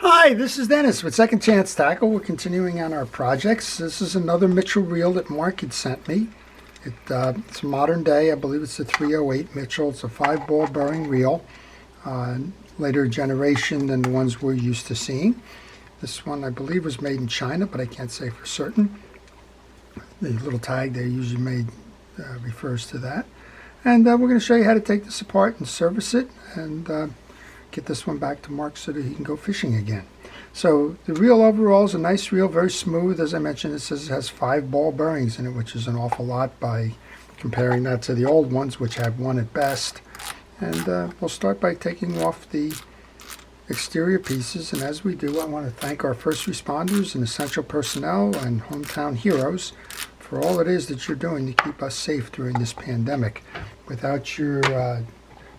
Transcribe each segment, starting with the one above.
Hi, this is Dennis with Second Chance Tackle. We're continuing on our projects. This is another Mitchell reel that Mark had sent me. It's modern day. I believe it's a 308 Mitchell. It's a 5-ball bearing reel. Later generation than the ones we're used to seeing. This one I believe was made in China, but I can't say for certain. The little tag they usually made refers to that. And we're going to show you how to take this apart and service it and get this one back to Mark so that he can go fishing again. So the reel overall is a nice reel, very smooth. As I mentioned, it says it has 5 ball bearings in it, which is an awful lot by comparing that to the old ones, which have 1 at best. And we'll start by taking off the exterior pieces. And as we do, I want to thank our first responders and essential personnel and hometown heroes for all it is that you're doing to keep us safe during this pandemic. Without your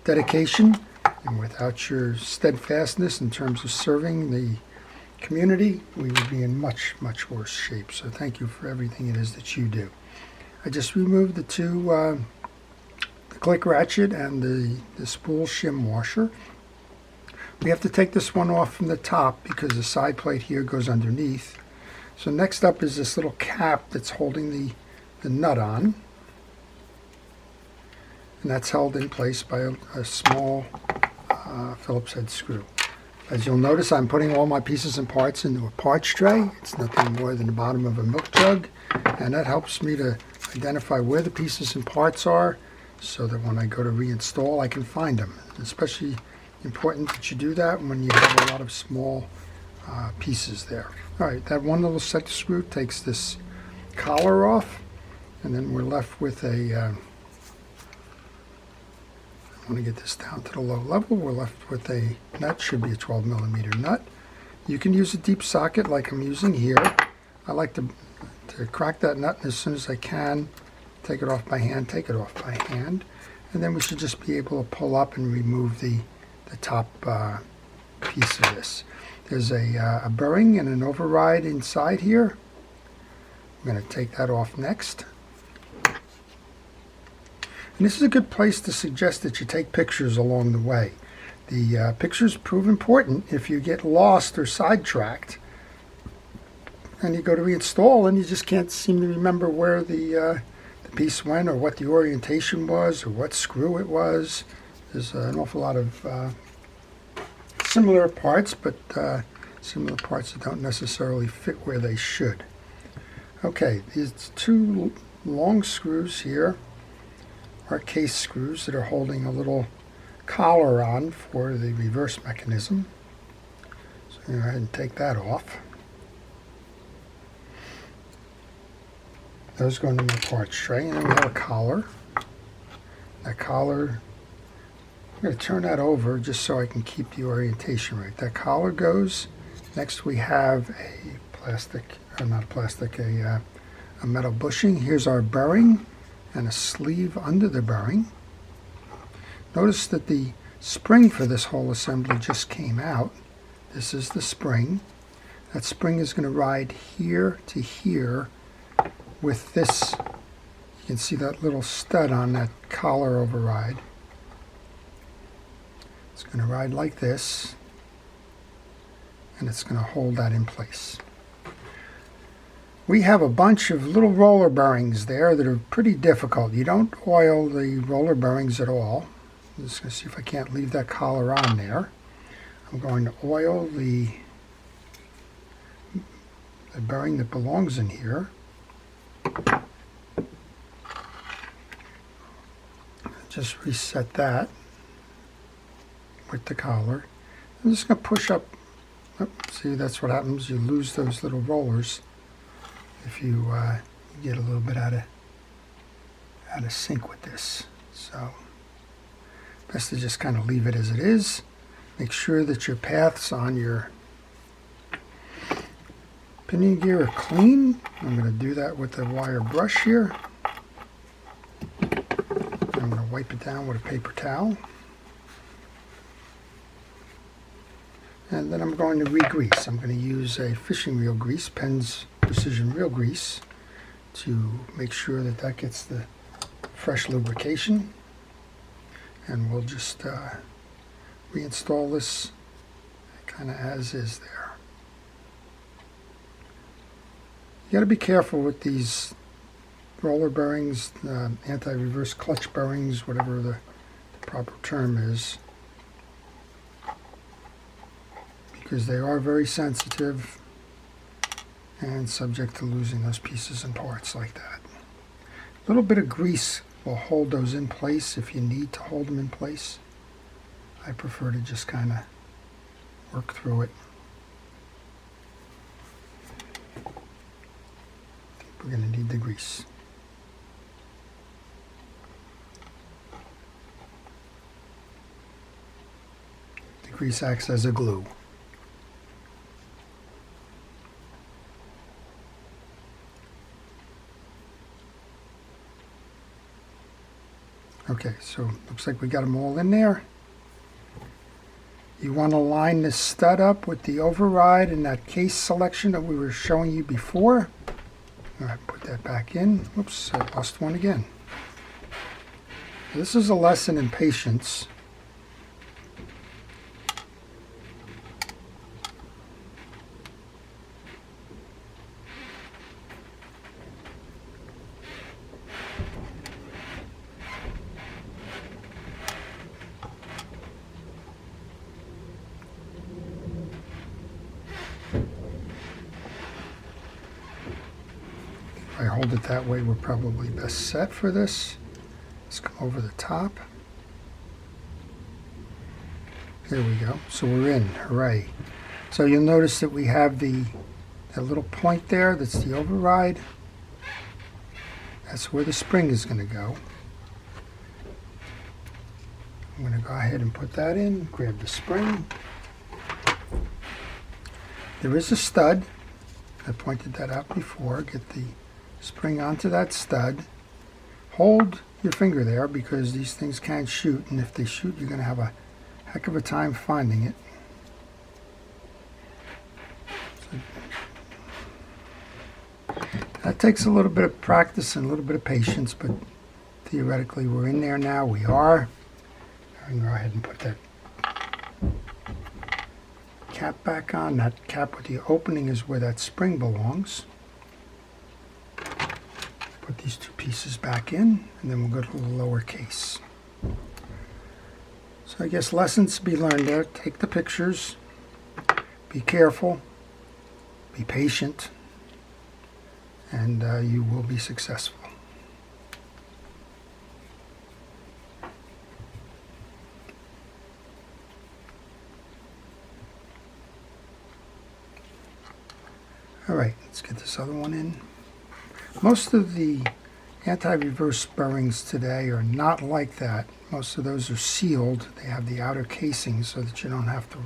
dedication and without your steadfastness in terms of serving the community, we would be in much, much worse shape. So thank you for everything it is that you do. I just removed the two, the click ratchet and the spool shim washer. We have to take this one off from the top because the side plate here goes underneath. So next up is this little cap that's holding the nut on. And that's held in place by a small Phillips head screw. As you'll notice, I'm putting all my pieces and parts into a parts tray. It's nothing more than the bottom of a milk jug, and that helps me to identify where the pieces and parts are so that when I go to reinstall I can find them. It's especially important that you do that when you have a lot of small pieces there. Alright, that one little set screw takes this collar off, and then we're left with a I want to get this down to the low level. We're left with a nut, should be a 12mm nut. You can use a deep socket like I'm using here. I like to crack that nut as soon as I can, take it off by hand, take it off by hand, and then we should just be able to pull up and remove the top piece of this. There's a bearing and an override inside here. I'm going to take that off next. And this is a good place to suggest that you take pictures along the way. The pictures prove important if you get lost or sidetracked and you go to reinstall and you just can't seem to remember where the piece went or what the orientation was or what screw it was. There's an awful lot of similar parts, but similar parts that don't necessarily fit where they should. Okay, these two long screws here are case screws that are holding a little collar on for the reverse mechanism. So go ahead and take that off. Those go into my parts tray, and then we have a collar. That collar, I'm going to turn that over just so I can keep the orientation right. That collar goes. Next we have a plastic, or not plastic, a metal bushing. Here's our bearing and a sleeve under the bearing. Notice that the spring for this whole assembly just came out. This is the spring. That spring is going to ride here to here with this. You can see that little stud on that collar override. It's going to ride like this, and it's going to hold that in place. We have a bunch of little roller bearings there that are pretty difficult. You don't oil the roller bearings at all. I'm just going to see if I can't leave that collar on there. I'm going to oil the bearing that belongs in here. Just reset that with the collar. I'm just going to push up. Oh, see, that's what happens. You lose those little rollers if you get a little bit out of sync with this. So best to just kind of leave it as it is. Make sure that your paths on your pinion gear are clean. I'm going to do that with a wire brush here. I'm going to wipe it down with a paper towel. And then I'm going to re-grease. I'm going to use a fishing reel grease, Penn's Precision Reel Grease, to make sure that that gets the fresh lubrication. And we'll just reinstall this kind of as is there. You got to be careful with these roller bearings, anti-reverse clutch bearings, whatever the proper term is, because they are very sensitive and subject to losing those pieces and parts like that. A little bit of grease will hold those in place if you need to hold them in place. I prefer to just kind of work through it. We're going to need the grease. The grease acts as a glue. Okay, so looks like we got them all in there. You want to line this stud up with the override and that case selection that we were showing you before. All right, put that back in. Whoops, I lost one again. This is a lesson in patience. If I hold it that way, we're probably best set for this. Let's come over the top. There we go. So we're in. Hooray. So you'll notice that we have that little point there. That's the override. That's where the spring is going to go. I'm going to go ahead and put that in. Grab the spring. There is a stud. I pointed that out before. Get the spring onto that stud. Hold your finger there because these things can shoot, and if they shoot, you're going to have a heck of a time finding it. So that takes a little bit of practice and a little bit of patience, but theoretically we're in there now. We are. I'm going to go ahead and put that cap back on. That cap with the opening is where that spring belongs. Put these two pieces back in, and then we'll go to the lower case. So I guess lessons to be learned there. Take the pictures, be careful, be patient, and you will be successful. All right, let's get this other one in. Most of the anti-reverse bearings today are not like that. Most of those are sealed. They have the outer casing so that you don't have to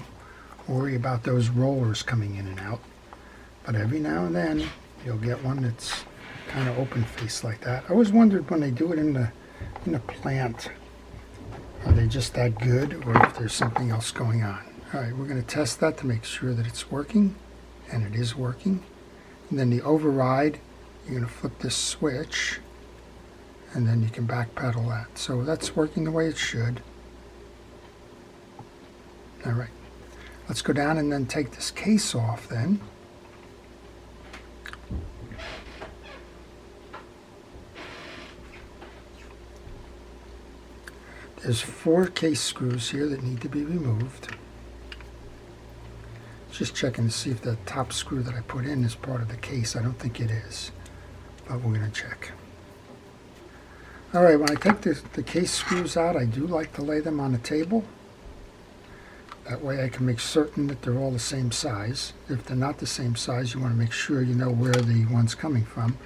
worry about those rollers coming in and out. But every now and then you'll get one that's kind of open face like that. I always wondered when they do it in the plant, are they just that good or if there's something else going on? All right, we're going to test that to make sure that it's working, and it is working. And then the override, you're going to flip this switch, and then you can backpedal that. So that's working the way it should. All right, let's go down and then take this case off then. There's 4 case screws here that need to be removed. Just checking to see if the top screw that I put in is part of the case. I don't think it is, but we're going to check. All right, when I take the case screws out, I do like to lay them on a table. That way I can make certain that they're all the same size. If they're not the same size, you want to make sure you know where the one's coming from.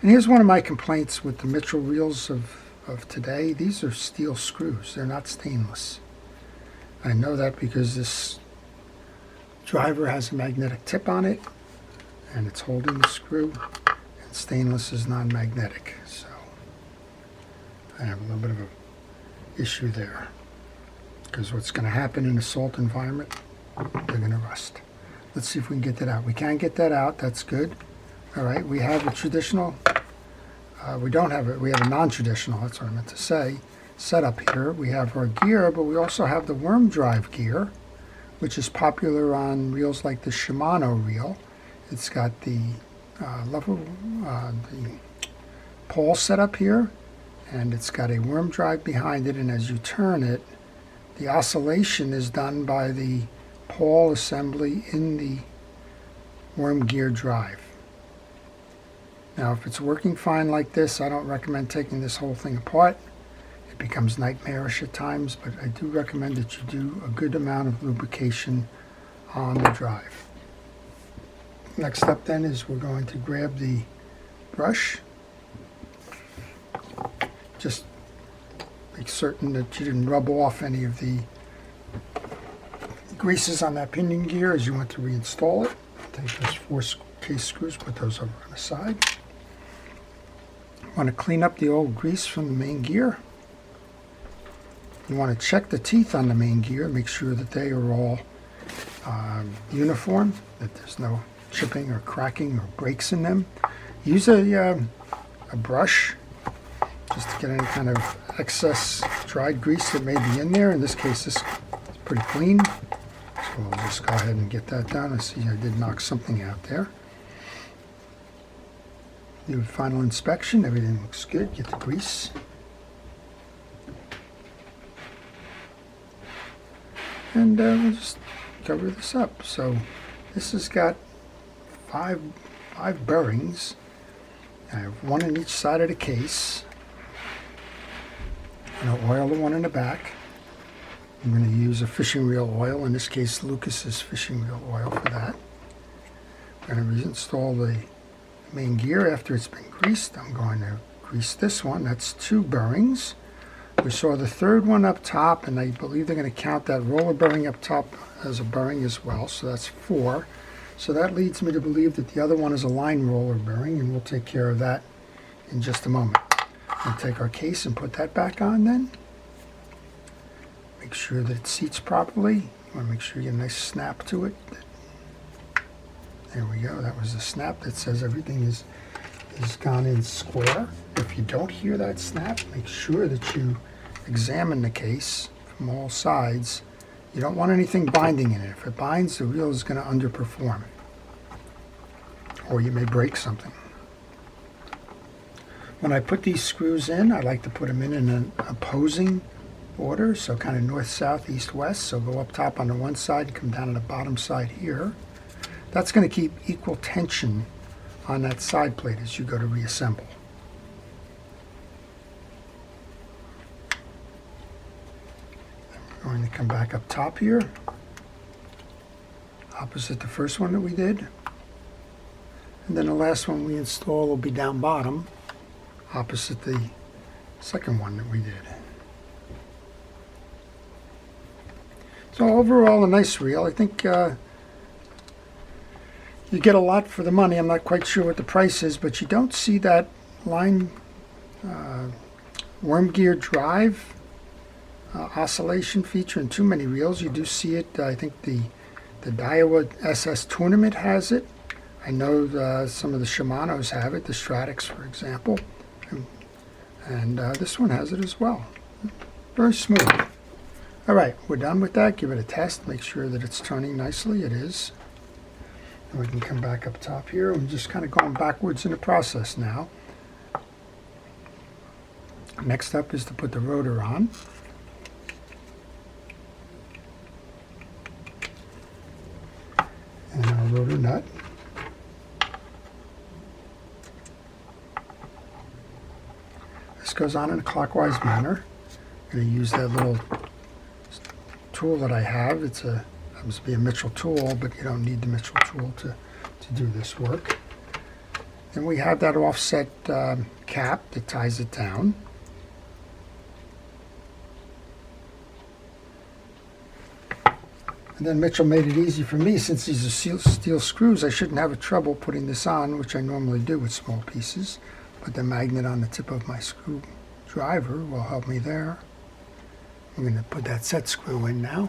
And here's one of my complaints with the Mitchell reels of today. These are steel screws. They're not stainless. I know that because this driver has a magnetic tip on it, and it's holding the screw, and stainless is non-magnetic, so I have a little bit of an issue there, because what's going to happen in a salt environment, they're going to rust. Let's see if we can get that out. We can get that out. That's good. All right, we have a traditional, we don't have it, we have a non-traditional, that's what I meant to say, setup here. We have our gear, but we also have the worm drive gear, which is popular on reels like the Shimano reel. It's got the the pawl set up here, and it's got a worm drive behind it, and as you turn it, the oscillation is done by the pawl assembly in the worm gear drive. Now, if it's working fine like this, I don't recommend taking this whole thing apart. It becomes nightmarish at times, but I do recommend that you do a good amount of lubrication on the drive. Next up then is we're going to grab the brush. Just make certain that you didn't rub off any of the greases on that pinion gear as you want to reinstall it. Take those 4 case screws, put those over on the side. You want to clean up the old grease from the main gear. You want to check the teeth on the main gear, make sure that they are all uniform, that there's no chipping or cracking or breaks in them. Use a brush just to get any kind of excess dried grease that may be in there. In this case, this is pretty clean, so we'll just go ahead and get that done. I see I did knock something out there. Do a final inspection. Everything looks good. Get the grease. And we'll just cover this up. So this has got five bearings. I have 1 in each side of the case. I'm going to oil the one in the back. I'm going to use a fishing reel oil. In this case, Lucas's fishing reel oil for that. I'm going to reinstall the main gear after it's been greased. I'm going to grease this one. That's 2 bearings. We saw the 3rd one up top, and I believe they're going to count that roller bearing up top as a bearing as well, so that's 4. So that leads me to believe that the other one is a line roller bearing, and we'll take care of that in just a moment. We'll take our case and put that back on then. Make sure that it seats properly. You want to make sure you get a nice snap to it. There we go. That was the snap that says everything is gone in square. If you don't hear that snap, make sure that you examine the case from all sides. You don't want anything binding in it. If it binds, the reel is going to underperform, or you may break something. When I put these screws in, I like to put them in an opposing order, so kind of north, south, east, west. So go up top on the one side and come down on the bottom side here. That's going to keep equal tension on that side plate as you go to reassemble. We're going to come back up top here, opposite the first one that we did. And then the last one we install will be down bottom, opposite the second one that we did. So overall, a nice reel. I think you get a lot for the money. I'm not quite sure what the price is, but you don't see that line worm gear drive oscillation feature in too many reels. You do see it. I think the Daiwa SS Tournament has it. I know some of the Shimanos have it, the Stratix, for example. And this one has it as well. Very smooth. All right, we're done with that. Give it a test. Make sure that it's turning nicely. It is. And we can come back up top here. I'm just kind of going backwards in the process now. Next up is to put the rotor on. And our rotor nut. This goes on in a clockwise manner. I'm going to use that little tool that I have. It's happens to be a Mitchell tool, but you don't need the Mitchell tool to do this work. Then we have that offset cap that ties it down. And then Mitchell made it easy for me. Since these are steel screws, I shouldn't have trouble putting this on, which I normally do with small pieces. Put the magnet on the tip of my screwdriver will help me there. I'm going to put that set screw in now.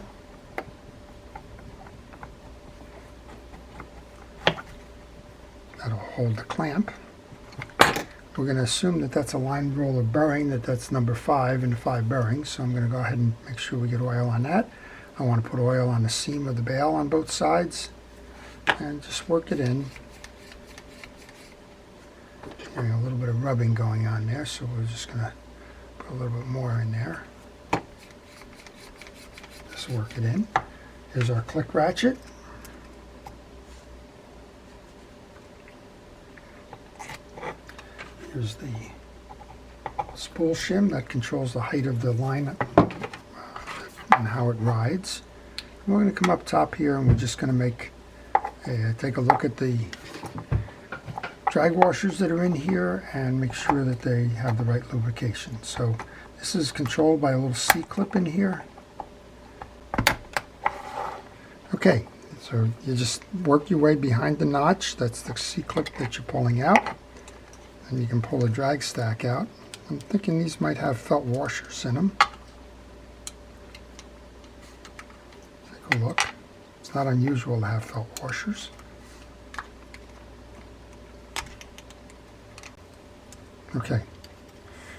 That'll hold the clamp. We're going to assume that that's a line roller bearing, that's number 5 in the 5 bearings. So I'm going to go ahead and make sure we get oil on that. I want to put oil on the seam of the bail on both sides and just work it in. Getting a little bit of rubbing going on there, so we're just going to put a little bit more in there. Just work it in. Here's our click ratchet. Here's the spool shim that controls the height of the line and how it rides. And we're going to come up top here and we're just going to take a look at the drag washers that are in here and make sure that they have the right lubrication. So this is controlled by a little C-clip in here. Okay, so you just work your way behind the notch. That's the C-clip that you're pulling out. And you can pull a drag stack out. I'm thinking these might have felt washers in them. Take a look. It's not unusual to have felt washers. Okay,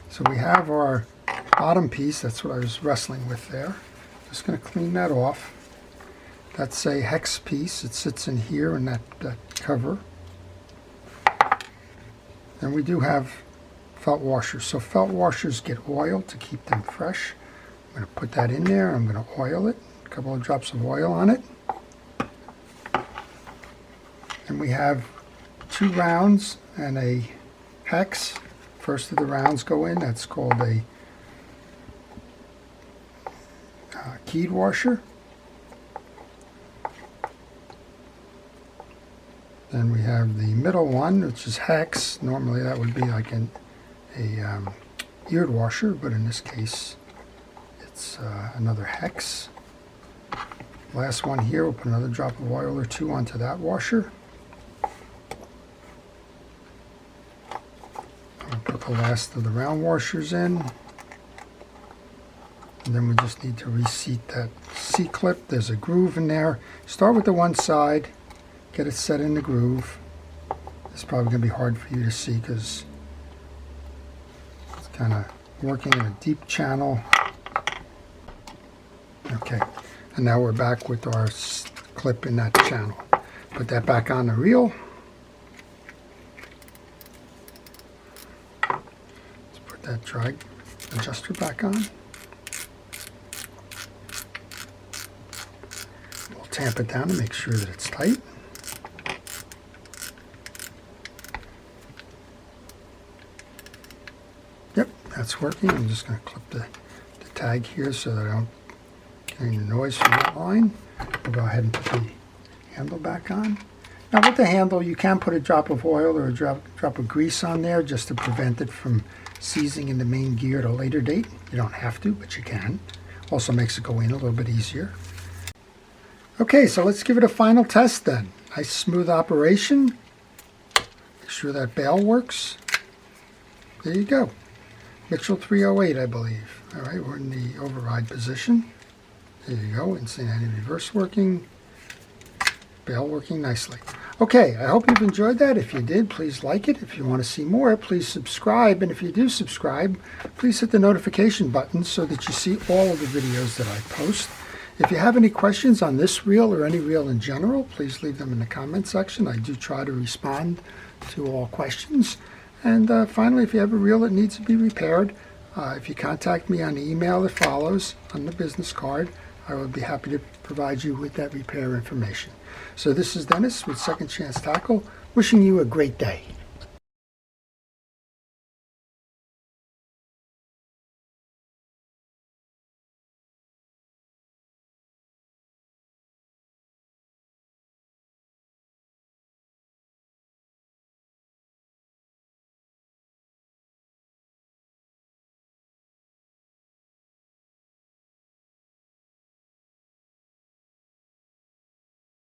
so we have our bottom piece. That's what I was wrestling with there. Just going to clean that off. That's a hex piece. It sits in here in that cover. And we do have felt washers. So felt washers get oil to keep them fresh. I'm going to put that in there. I'm going to oil it. A couple of drops of oil on it. And we have 2 rounds and a hex. First of the rounds go in. That's called a keyed washer. Then we have the middle one, which is hex. Normally that would be like a eared washer, but in this case it's another hex. Last one here, we'll put another drop of oil or 2 onto that washer. I'll put the last of the round washers in. And then we just need to reseat that C-clip. There's a groove in there. Start with the one side, get it set in the groove. It's probably going to be hard for you to see because it's kind of working in a deep channel. Okay, and now we're back with our clip in that channel. Put that back on the reel. Let's put that drag adjuster back on. We'll tamp it down to make sure that it's tight. Yep, that's working. I'm just going to clip the tag here so that I don't get any noise from that line. We'll go ahead and put the handle back on. Now with the handle, you can put a drop of oil or a drop of grease on there just to prevent it from seizing in the main gear at a later date. You don't have to, but you can. Also makes it go in a little bit easier. Okay, so let's give it a final test then. Nice smooth operation. Make sure that bail works. There you go. Mitchell 308, I believe. All right, we're in the override position. There you go. Instant anti-reverse working. Bail working nicely. Okay, I hope you've enjoyed that. If you did, please like it. If you want to see more, please subscribe. And if you do subscribe, please hit the notification button so that you see all of the videos that I post. If you have any questions on this reel or any reel in general, please leave them in the comment section. I do try to respond to all questions. And finally, if you have a reel that needs to be repaired, if you contact me on the email that follows on the business card, I will be happy to provide you with that repair information. So this is Dennis with Second Chance Tackle, wishing you a great day.